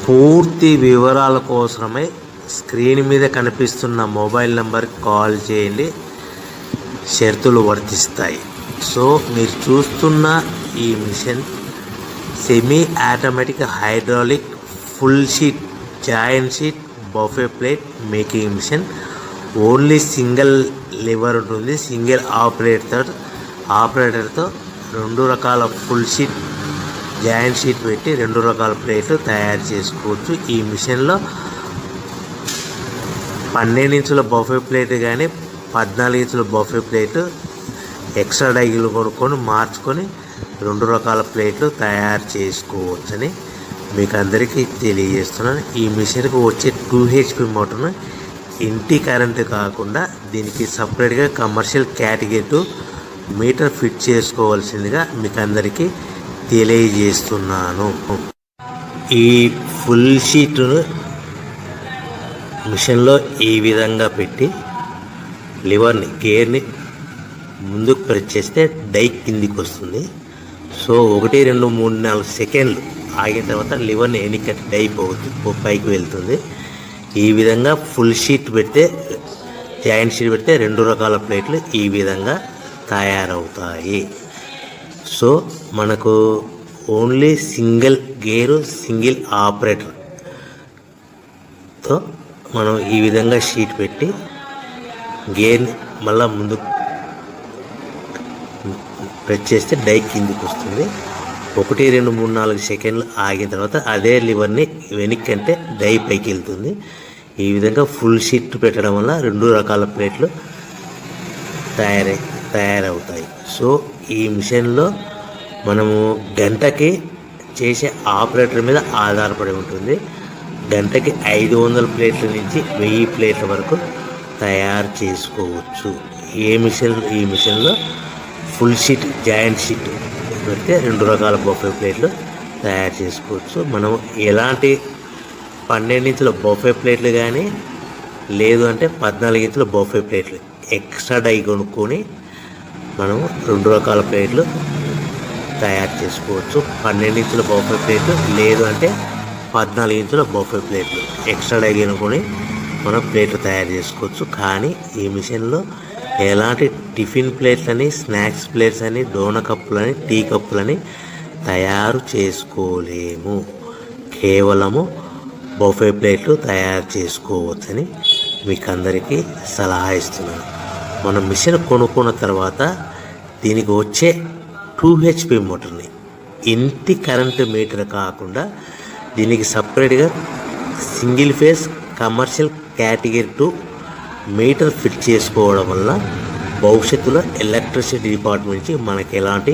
పూర్తి వివరాల కోసమై స్క్రీన్ మీద కనిపిస్తున్న మొబైల్ నెంబర్కి కాల్ చేయండి, షరతులు వర్తిస్తాయి. సో మీరు చూస్తున్న ఈ machine semi automatic hydraulic full sheet joint sheet buffet plate making machine. Only single lever ఉంటుంది. సింగిల్ ఆపరేటర్తో 2 రకాల ఫుల్ షీట్ జాయింట్ షీట్ పెట్టి 2 రకాల ప్లేట్లు తయారు చేసుకోవచ్చు. ఈ మిషన్లో 12 ఇంచుల బఫే ప్లేట్ కానీ 14 ఇంచుల బఫే ప్లేట్ ఎక్స్ట్రా డైలు కొనుక్కొని మార్చుకొని 2 రకాల ప్లేట్లు తయారు చేసుకోవచ్చని మీకు అందరికీ తెలియజేస్తున్నాను. ఈ మిషన్కి వచ్చే 2 HP మోటార్ను ఇంటి కరెంటు కాకుండా దీనికి సపరేట్గా కమర్షియల్ కేటగిరీ 2 మీటర్ ఫిట్ చేసుకోవాల్సిందిగా మీకు అందరికీ తెలియజేస్తున్నాను. ఈ ఫుల్ షీట్ను మిషన్లో ఈ విధంగా పెట్టి లివర్ని గేర్ని ముందుకు ప్రెస్ చేస్తే డై కిందికి వస్తుంది. సో 1 2 3 4 సెకండ్లు ఆగిన తర్వాత లివర్ని ఎన్నికట్టి డై పైకి వెళ్తుంది. ఈ విధంగా ఫుల్ షీట్ పెడితే జాయింట్ షీట్ పెడితే 2 రకాల ప్లేట్లు ఈ విధంగా తయారవుతాయి. సో మనకు ఓన్లీ సింగిల్ గేరు సింగిల్ ఆపరేటర్తో మనం ఈ విధంగా షీట్ పెట్టి గేర్ని మళ్ళీ ముందు ప్రెస్ చేస్తే డై కిందికి వస్తుంది. 1 2 3 4 సెకండ్లు ఆగిన తర్వాత అదే లివర్ని వెనక్కి అంటే డై పైకి వెళ్తుంది. ఈ విధంగా ఫుల్ షీట్ పెట్టడం వల్ల 2 రకాల ప్లేట్లు తయారవుతాయి. సో ఈ మిషన్లో మనము గంటకి చేసే ఆపరేటర్ మీద ఆధారపడి ఉంటుంది. గంటకి 500 ప్లేట్ల నుంచి 1000 ప్లేట్ల వరకు తయారు చేసుకోవచ్చు. ఈ మిషన్లో ఫుల్ షీట్ జాయింట్ షీట్ పెడితే 2 రకాల బఫే ప్లేట్లు తయారు చేసుకోవచ్చు. మనం ఎలాంటి 12 ఇంచుల బఫే ప్లేట్లు కానీ లేదు అంటే 14 ఇంచుల బఫే ప్లేట్లు ఎక్స్ట్రా డై కొనుక్కొని మనం 2 రకాల ప్లేట్లు తయారు చేసుకోవచ్చు. 12 ఇంచుల బఫే ప్లేట్లు లేదు అంటే 14 ఇంచుల బఫే ప్లేట్లు ఎక్స్ట్రా డై కొనుక్కొని మనం ప్లేట్లు తయారు చేసుకోవచ్చు. కానీ ఈ మిషన్లో ఎలాంటి టిఫిన్ ప్లేట్లని స్నాక్స్ ప్లేట్స్ అని డోనా కప్పులని టీ కప్పులని తయారు చేసుకోలేము. కేవలము బఫే ప్లేట్లు తయారు చేసుకోవచ్చని మీకు అందరికీ సలహా ఇస్తున్నాను. మనం మిషన్ కొనుక్కున్న తర్వాత దీనికి వచ్చే 2 HP మోటార్ని ఇంటి కరెంటు మీటర్ కాకుండా దీనికి సపరేట్గా single phase commercial category 2 metre fit చేసుకోవడం వల్ల భవిష్యత్తులో ఎలక్ట్రిసిటీ డిపార్ట్మెంట్ నుంచి మనకి ఎలాంటి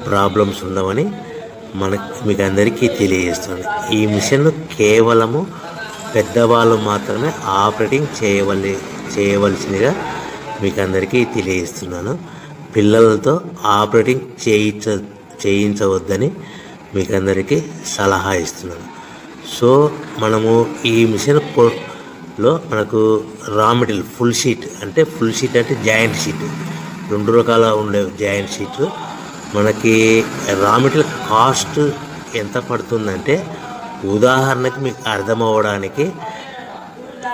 ప్రాబ్లమ్స్ ఉండవని మీకు అందరికీ తెలియజేస్తున్నాను. ఈ మిషన్ కేవలము పెద్దవాళ్ళు మాత్రమే ఆపరేటింగ్ చేయవలసిందిగా మీకు అందరికీ తెలియజేస్తున్నాను. పిల్లలతో ఆపరేటింగ్ చేయించవద్దని మీకు అందరికీ సలహా ఇస్తున్నాను. సో మనము ఈ మిషన్లో మనకు రా మెటీరియల్ ఫుల్ షీట్ అంటే జాయింట్ షీట్ 2 రకాల ఉండే జాయింట్ షీట్ మనకి రా మెటీరియల్ కాస్ట్ ఎంత పడుతుందంటే ఉదాహరణకి మీకు అర్థమవడానికి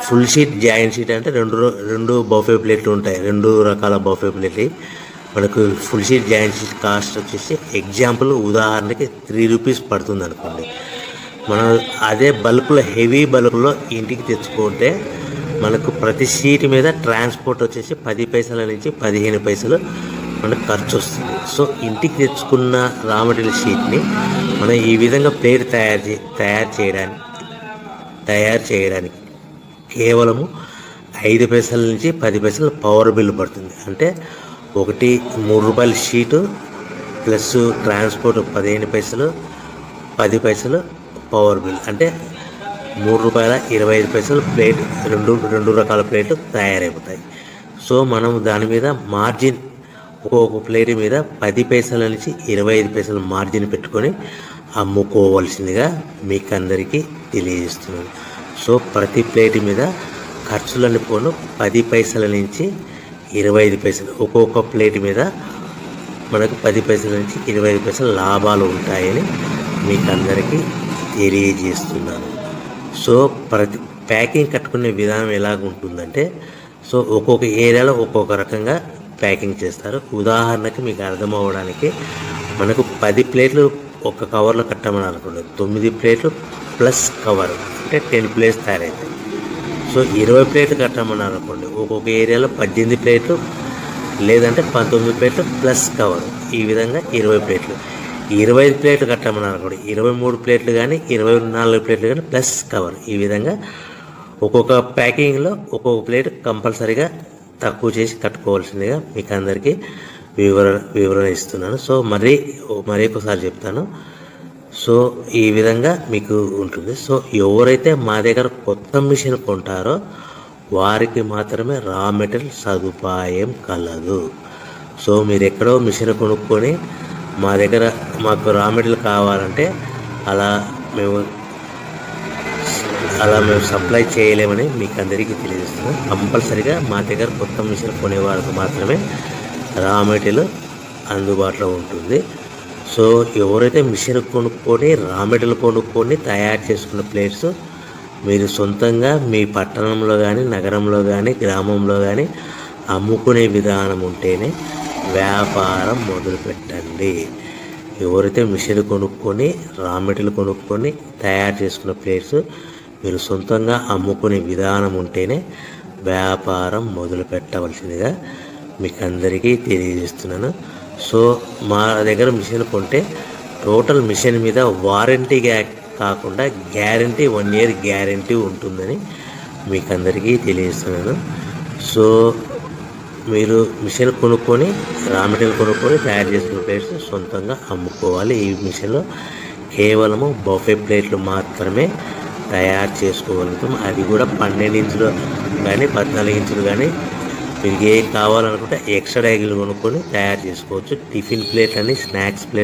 ఫుల్ షీట్ జాయింట్ షీట్ అంటే 2 బఫే ప్లేట్లు ఉంటాయి. 2 రకాల బఫే ప్లేట్లు మనకు full sheet joint sheet cost వచ్చేసి ఎగ్జాంపుల్ ఉదాహరణకి 3 రూపీస్ పడుతుంది అనుకోండి. మనం అదే బల్క్లో హెవీ బల్క్లో ఇంటికి తెచ్చుకుంటే మనకు ప్రతి షీట్ మీద ట్రాన్స్పోర్ట్ వచ్చేసి 10 పైసల నుంచి 15 పైసలు మనకు ఖర్చు వస్తుంది. సో ఇంటికి తెచ్చుకున్న రా మెటీరియల్ షీట్ని మనం ఈ విధంగా ప్లేట్ తయారు చేయడానికి కేవలము 5 పైసల నుంచి 10 పైసలు పవర్ బిల్ పడుతుంది. అంటే 3 రూపాయల షీటు ప్లస్ ట్రాన్స్పోర్ట్ 15 పైసలు 10 పైసలు పవర్ బిల్ అంటే 3 రూపాయల 25 పైసలు ప్లేట్ 2 రకాల ప్లేట్లు తయారైపోతాయి. సో మనం దాని మీద మార్జిన్ ఒక్కొక్క ప్లేట్ మీద 10 పైసల నుంచి 25 పైసలు మార్జిన్ పెట్టుకొని అమ్ముకోవాల్సిందిగా మీకు అందరికీ తెలియజేస్తున్నాను. సో ప్రతి ప్లేట్ మీద ఖర్చులన్నీ పోను 10 పైసల నుంచి 25 పైసలు ఒక్కొక్క ప్లేట్ మీద మనకు 10 పైసల నుంచి 25 పైసలు లాభాలు ఉంటాయని మీకు అందరికీ తెలియజేస్తున్నాను. సో ప్రతి ప్యాకింగ్ కట్టుకునే విధానం ఎలాగ ఉంటుందంటే, సో ఒక్కొక్క ఏరియాలో ఒక్కొక్క రకంగా ప్యాకింగ్ చేస్తారు. ఉదాహరణకి మీకు అర్థం అవ్వడానికి, మనకు 10 ప్లేట్లు ఒక కవర్లో కట్టమని అనుకోండి, 9 ప్లేట్లు ప్లస్ కవర్ అంటే 10 ప్లేట్స్ తయారవుతాయి. సో 20 ప్లేట్లు కట్టమన్నారు అనుకోండి, ఒక్కొక్క ఏరియాలో 18 ప్లేట్లు లేదంటే 19 ప్లేట్లు ప్లస్ కవర్, ఈ విధంగా 20 ప్లేట్లు. 25 ప్లేట్లు కట్టమన్నారు అనుకోండి, 23 ప్లేట్లు కానీ 24 ప్లేట్లు కానీ ప్లస్ కవర్, ఈ విధంగా ఒక్కొక్క ప్యాకింగ్లో ఒక్కొక్క ప్లేట్ కంపల్సరీగా తక్కువ చేసి కట్టుకోవాల్సిందిగా మీకు అందరికీ వివరణ ఇస్తున్నాను. సో మరీ ఒకసారి చెప్తాను. సో ఈ విధంగా మీకు ఉంటుంది. సో ఎవరైతే మా దగ్గర కొత్త మిషన్ కొంటారో వారికి మాత్రమే రా మెటీరియల్ సదుపాయం కలదు. సో మీరు ఎక్కడో మిషన్ కొనుక్కొని మా దగ్గర మాకు రా మెటీరియల్ కావాలంటే అలా మేము సప్లై చేయలేమని మీకు అందరికీ తెలియజేస్తున్నాం. కంపల్సరీగా మా దగ్గర కొత్త మిషన్ కొనేవారికి మాత్రమే రా మెటీరియల్ అందుబాటులో ఉంటుంది. సో ఎవరైతే మిషన్ కొనుక్కొని రా మెటీరియల్ కొనుక్కొని తయారు చేసుకున్న ప్లేట్స్ మీరు సొంతంగా మీ పట్టణంలో కానీ నగరంలో కానీ గ్రామంలో కానీ అమ్ముకునే విధానం ఉంటేనే వ్యాపారం మొదలుపెట్టండి. ఎవరైతే మిషన్ కొనుక్కొని రా మెటీరియల్ కొనుక్కొని తయారు చేసుకున్న ప్లేట్స్ మీరు సొంతంగా అమ్ముకునే విధానం ఉంటేనే వ్యాపారం మొదలు పెట్టవలసిందిగా మీకు అందరికీ తెలియజేస్తున్నాను. సో మా దగ్గర మిషన్ కొంటే టోటల్ మిషన్ మీద వారంటీగా కాకుండా గ్యారంటీ 1 year గ్యారంటీ ఉంటుందని మీకు అందరికీ తెలియజేస్తున్నాను. సో మీరు మిషన్ కొనుక్కొని రా మెటీరియల్ కొనుక్కొని తయారు చేసుకున్న ప్లేట్స్ సొంతంగా అమ్ముకోవాలి. ఈ మిషన్లో కేవలము బఫే ప్లేట్లు మాత్రమే తయారు చేసుకోగలుగుతాం. అది కూడా 12 ఇంచులు కానీ 14 ఇంచులు కానీ మీకు ఏ కావాలనుకుంటే ఎక్స్ట్రా డైగులు కొనుక్కొని తయారు చేసుకోవచ్చు. టిఫిన్ ప్లేట్ అని స్నాక్స్ ప్లేట్